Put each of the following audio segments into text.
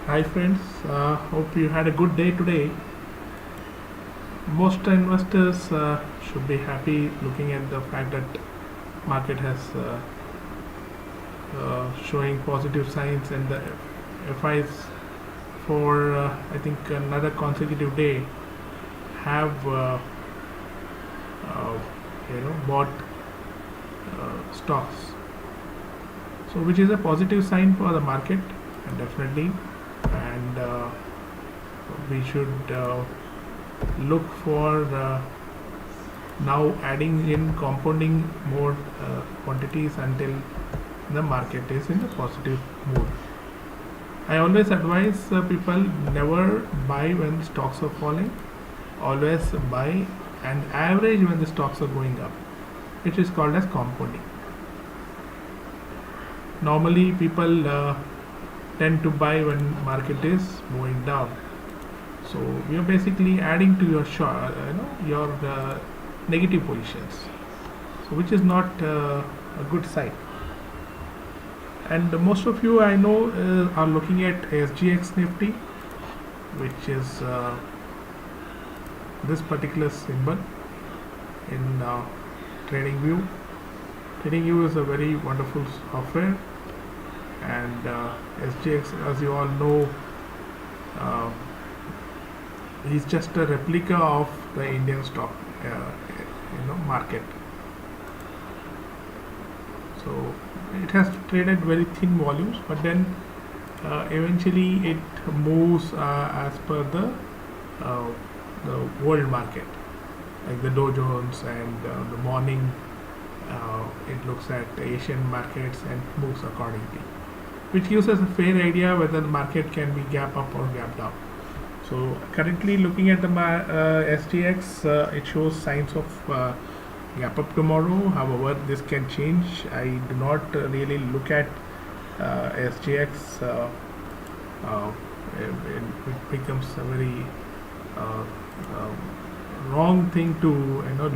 Hi friends, hope you had a good day today. Most investors should be happy looking at the fact that market has showing positive signs and the FIs for I think another consecutive day have uh, bought stocks. So which is a positive sign for the market definitely, and we should look for now adding in compounding more quantities until the market is in a positive mood. I always advise people never buy when stocks are falling, always buy and average when the stocks are going up. It is called as compounding. Normally people tend to buy when market is going down. So we are basically adding to your your negative positions, so which is not a good sign. And most of you I know are looking at SGX Nifty, which is this particular symbol in TradingView. TradingView is a very wonderful software, and SGX, as you all know, is just a replica of the Indian stock market. So it has traded very thin volumes, but then eventually it moves as per the world market, like the Dow Jones, and the morning it looks at Asian markets and moves accordingly, which gives us a fair idea whether the market can be gap up or gap down. So currently looking at the SGX, it shows signs of gap up tomorrow. However, this can change. I do not really look at SGX. It becomes a very wrong thing to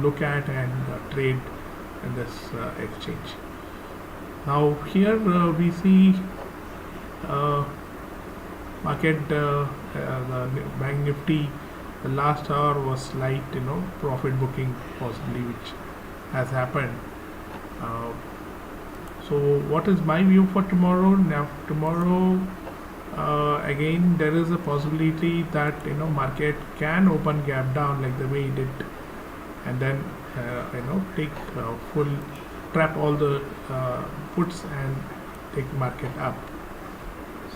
look at and trade in this exchange. Now here we see market, the bank nifty, the last hour was slight profit booking possibly, which has happened. So what is my view for tomorrow? Now tomorrow again there is a possibility that market can open gap down like the way it did, and then take full trap all the puts and take market up.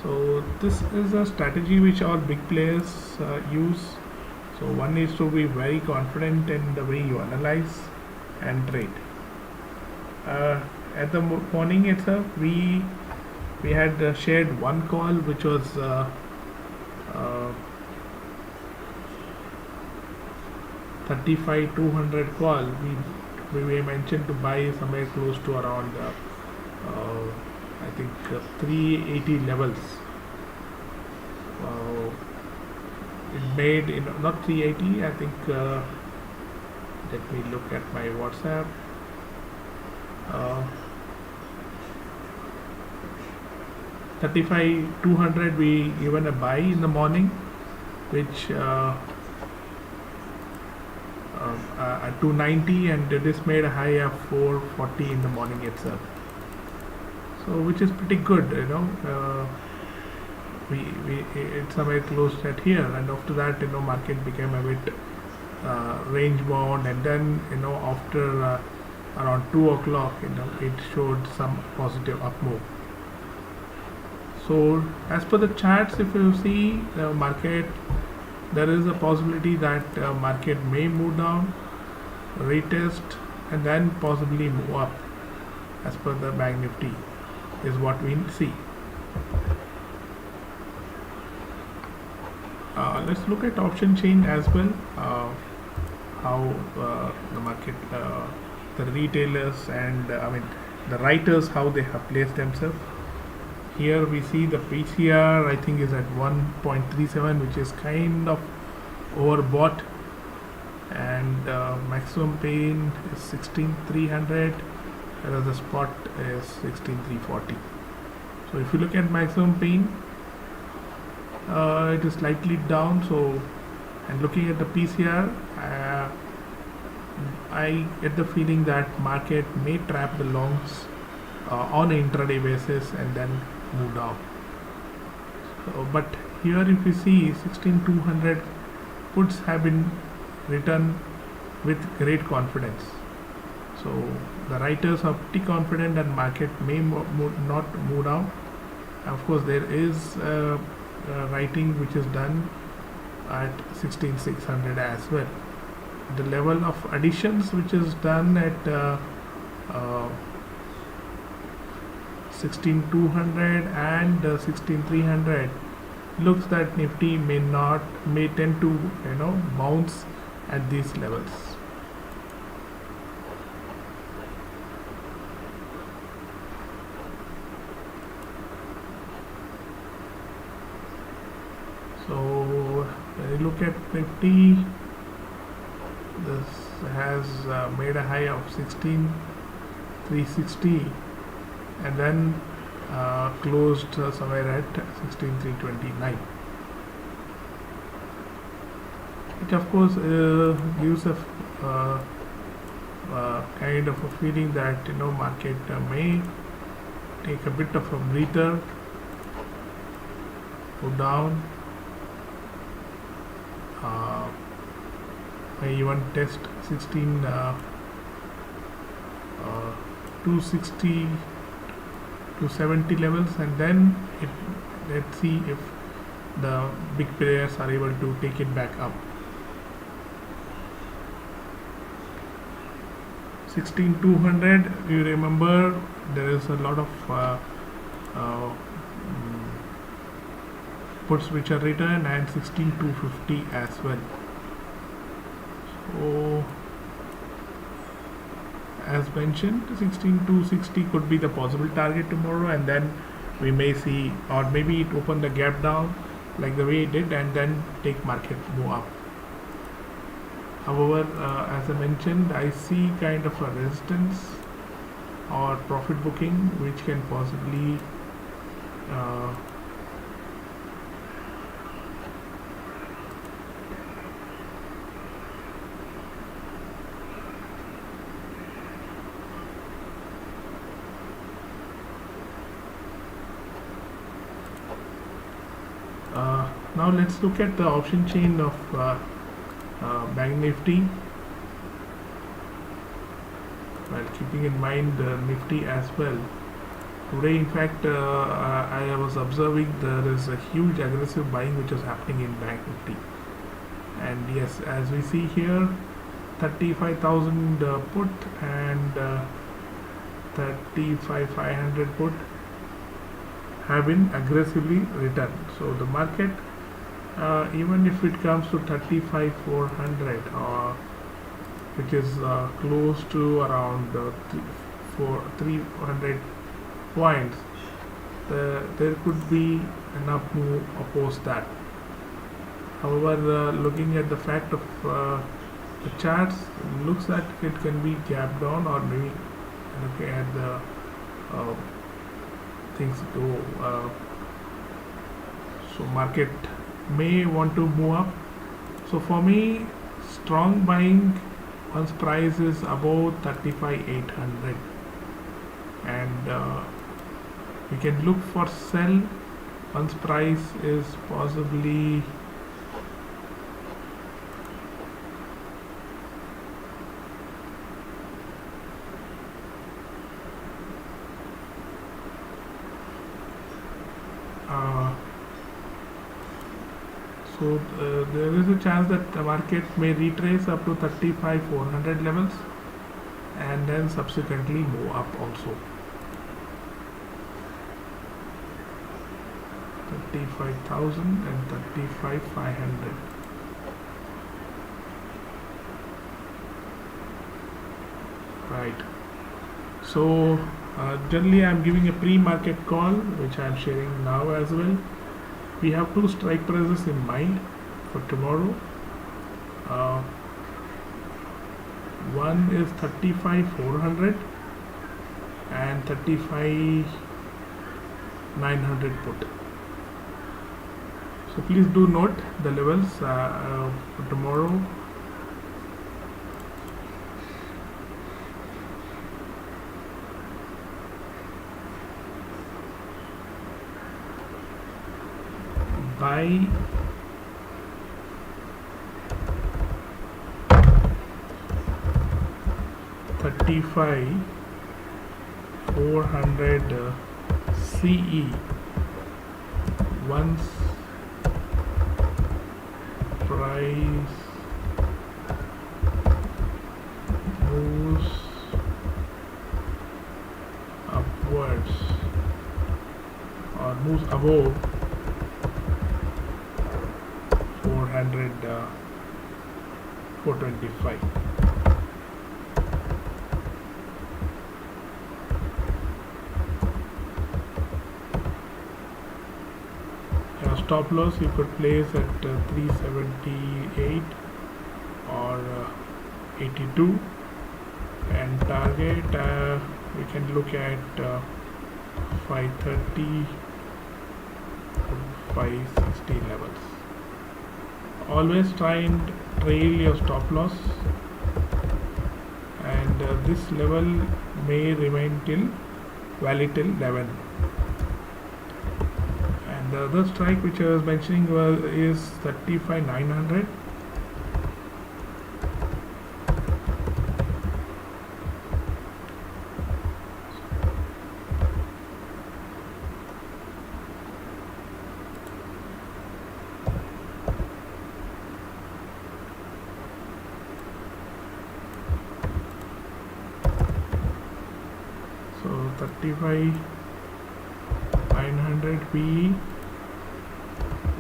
So this is a strategy which all big players use. So one needs to be very confident in the way you analyze and trade. At the morning itself, we had shared one call which was 35-200 call. We mentioned to buy somewhere close to around I think 380 levels. It made not 380. I think let me look at my WhatsApp. 35-200 we given a buy in the morning, which at 290, and this made a high of 440 in the morning itself. So which is pretty good, it's somewhere close at here, and after that market became a bit range bound, and then after around 2 o'clock it showed some positive up move. So as per the charts, if you see the market, there is a possibility that market may move down, retest, and then possibly move up as per the bank nifty is what we see. Let's look at option chain as well, how the market, the retailers and the writers, how they have placed themselves. Here we see the PCR I think is at 1.37, which is kind of overbought, and maximum pain is 16,300, whereas the spot is 16,340. So if you look at maximum pain, it is slightly down. So, and looking at the PCR, I get the feeling that market may trap the longs on an intraday basis and then move down. So, but here if you see 16200 puts have been written with great confidence. So the writers are pretty confident that market may not move down. Of course, there is writing which is done at 16600 as well. The level of additions which is done at 16200 and 16300 looks that Nifty may tend to bounce at these levels. So when you look at Nifty, this has made a high of 16360 and then closed somewhere at 16329. It of course gives a kind of a feeling that market may take a bit of a breather, go down, may even test 260 to 70 levels, and then let's see if the big players are able to take it back up. 16200, you remember there is a lot of puts which are written, and 16250 as well. So as mentioned, 16260 could be the possible target tomorrow, and then we may see, or maybe it open the gap down like the way it did and then take market move up. However, as I mentioned, I see kind of a resistance or profit booking which can possibly now let's look at the option chain of Bank Nifty, while keeping in mind Nifty as well. Today, in fact, I was observing there is a huge aggressive buying which is happening in Bank Nifty, and yes, as we see here, 35,000 put and 35,500 put have been aggressively returned. So the market, even if it comes to 35,400, which is close to around 300 points, there could be enough move oppose that. However, looking at the fact of the charts, looks like it can be gap down, or maybe looking at the things go. So market may want to move up. So for me, strong buying once price is above 35,800, and we can look for sell once price is possibly there is a chance that the market may retrace up to 35,400 levels and then subsequently move up also. 35,000 and 35,500. Right. So generally I am giving a pre-market call, which I am sharing now as well. We have two strike prices in mind for tomorrow. One is 35,400 and 35,900 put. So please do note the levels for tomorrow. Buy $35,400 CE once price moves upwards or moves above 425. Stop loss you could place at 378 or 82, and target we can look at 530 to 560 levels. Always try and trail your stop loss, and this level may remain valid till 11. The other strike which I was mentioning is 35,900. So 35,900 PE.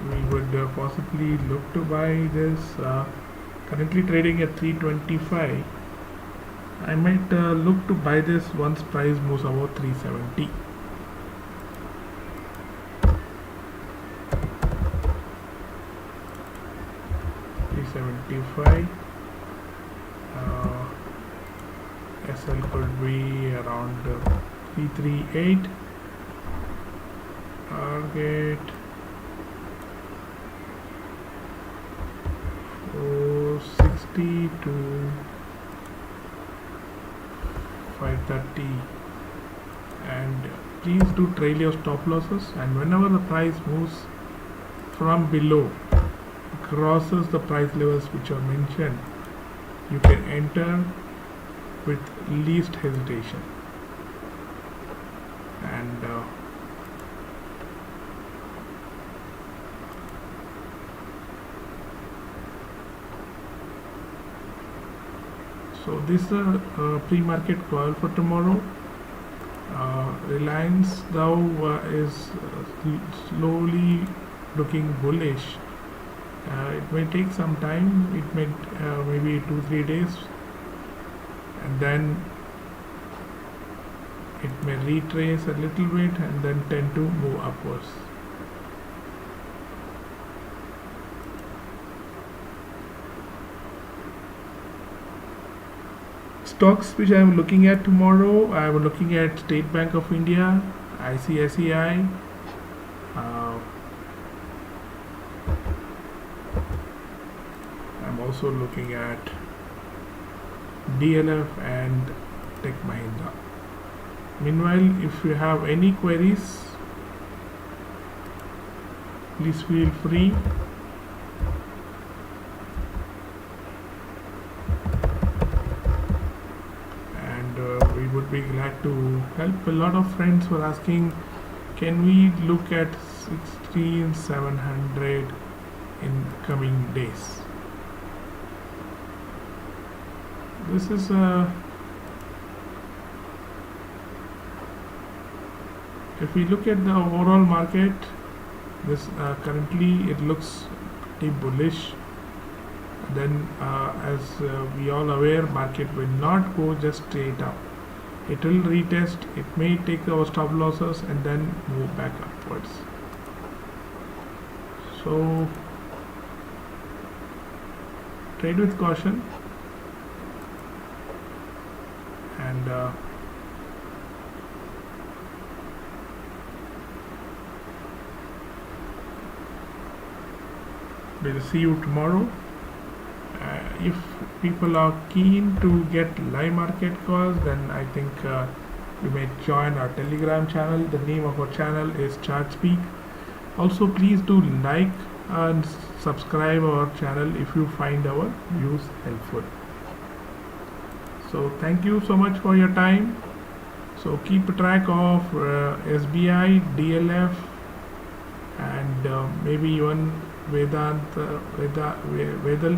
We would possibly look to buy this, currently trading at 325. I might look to buy this once price moves above 370. SL could be around 338. Target 460 to 530, and please do trail your stop losses, and whenever the price moves from below, crosses the price levels which are mentioned, you can enter with least hesitation. And so this is a pre-market call for tomorrow. Reliance Dow is slowly looking bullish. It may take some time. It may maybe 2-3 days, and then it may retrace a little bit and then tend to move upwards. Stocks which I am looking at tomorrow, I am looking at State Bank of India, ICICI, I'm also looking at DLF and Tech Mahindra. Meanwhile, if you have any queries, please feel free. We would be glad to help. A lot of friends were asking, can we look at 16,700 in coming days? This is if we look at the overall market, this currently it looks pretty bullish. Then as we all aware, market will not go just straight up. It will retest, it may take our stop losses and then move back upwards. So trade with caution, and We'll see you tomorrow. If people are keen to get live market calls, then I think you may join our Telegram channel. The name of our channel is ChartSpeak. Also, please do like and subscribe our channel if you find our views helpful. So thank you so much for your time. So keep track of SBI, DLF, and maybe even Vedal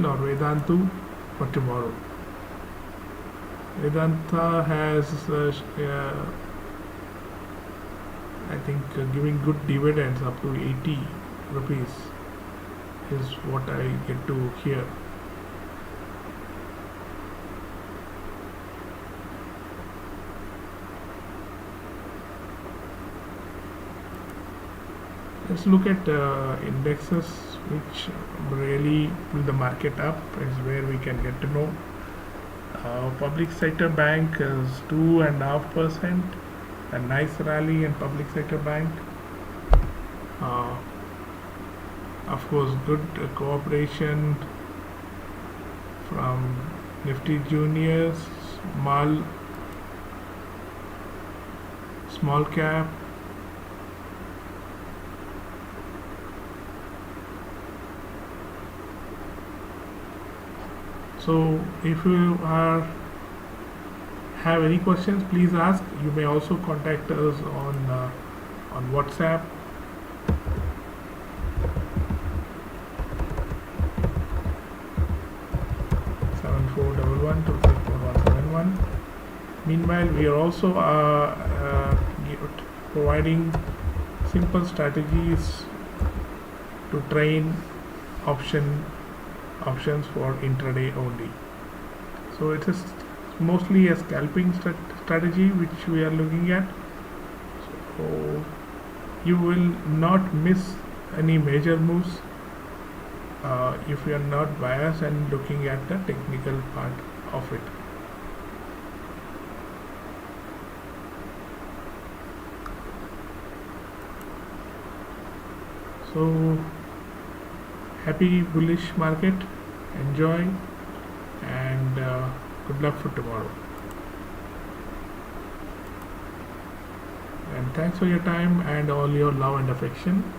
or Vedantu for tomorrow. Vedanta has, I think, giving good dividends up to 80 rupees is what I get to hear. Let's look at indexes which really pull the market up, is where we can get to know. Public sector bank is 2.5%, a nice rally in public sector bank. Of course, good cooperation from Nifty Juniors, small cap. So if you have any questions, please ask. You may also contact us on WhatsApp. Meanwhile, we are also providing simple strategies to train options for intraday only. So it is mostly a scalping strategy which we are looking at. So you will not miss any major moves if you are not biased and looking at the technical part of it. So happy bullish market, enjoy, and good luck for tomorrow. And thanks for your time and all your love and affection.